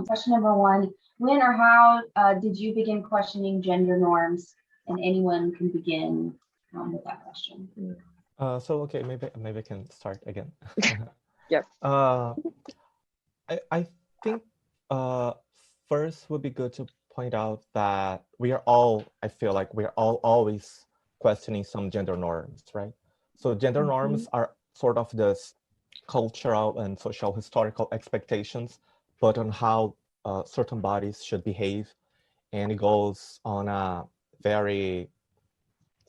Question number one, when or how did you begin questioning gender norms? And anyone can begin with that question. Okay, maybe I can start again. Yep. I think first would be good to point out that we are all, I feel like we're all always questioning some gender norms, right? So gender norms are sort of this cultural and social historical expectations, but on how certain bodies should behave. And it goes on a very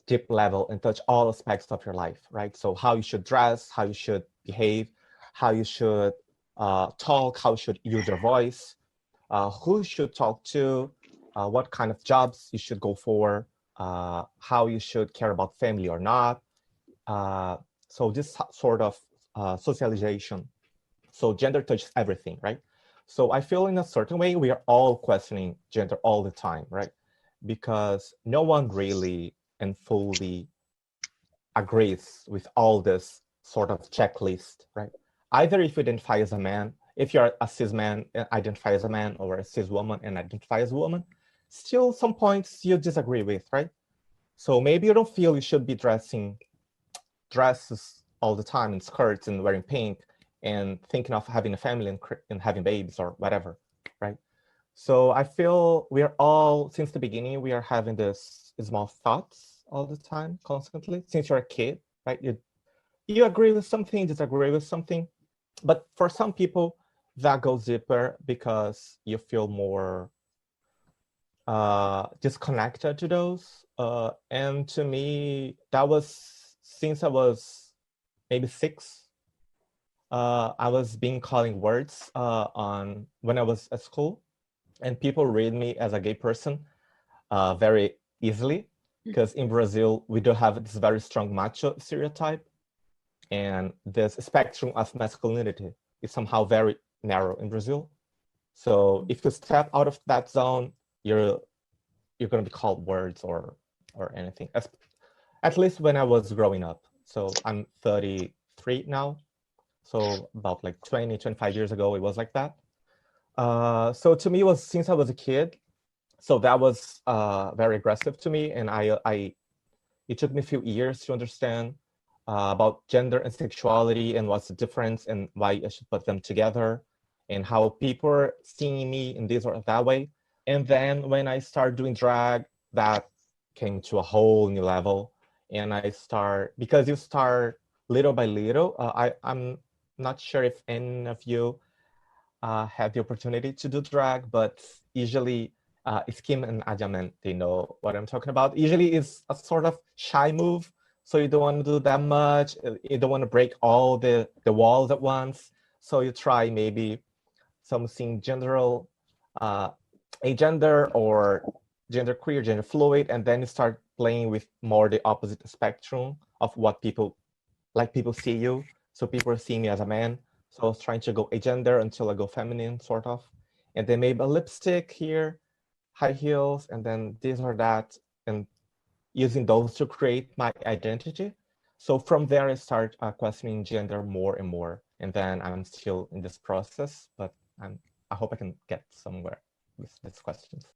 deep level and touch all aspects of your life, right? So how you should dress, how you should behave, how you should talk, how you should use your voice, who you should talk to, what kind of jobs you should go for, how you should care about family or not. So this sort of socialization. So gender touches everything, right? So I feel in a certain way, we are all questioning gender all the time, right? Because no one really and fully agrees with all this sort of checklist, right? Either if you identify as a man, if you're a cis man and identify as a man, or a cis woman and identify as a woman, still some points you disagree with, right? So maybe you don't feel you should be dressing dresses all the time and skirts and wearing pink and thinking of having a family and having babies or whatever, right? So I feel we are all, since the beginning, we are having this small thoughts all the time, constantly, since you're a kid, right? You agree with something, disagree with something. But for some people, that goes deeper because you feel more disconnected to those. And to me, that was since I was maybe 6. I was being calling words on when I was at school, and people read me as a gay person very easily, because in Brazil we do have this very strong macho stereotype, and this spectrum of masculinity is somehow very narrow in Brazil. So if you step out of that zone, you're going to be called words or anything. At least when I was growing up. So I'm 33 now. So about like 20, 25 years ago, it was like that. So to me, it was since I was a kid. So that was very aggressive to me. And it took me a few years to understand about gender and sexuality and what's the difference and why I should put them together and how people are seeing me in this or that way. And then when I started doing drag, that came to a whole new level. And because you start little by little, I'm not sure if any of you have the opportunity to do drag, but usually SKIM and Azangman, they know what I'm talking about. Usually it's a sort of shy move, so you don't want to do that much. You don't want to break all the walls at once. So you try maybe something general, agender or genderqueer, gender fluid, and then you start playing with more the opposite spectrum of what people see you. So people are seeing me as a man. So I was trying to go agender until I go feminine, sort of. And then maybe a lipstick here, high heels, and then this or that, and using those to create my identity. So from there, I start questioning gender more and more. And then I'm still in this process, but I hope I can get somewhere with these questions.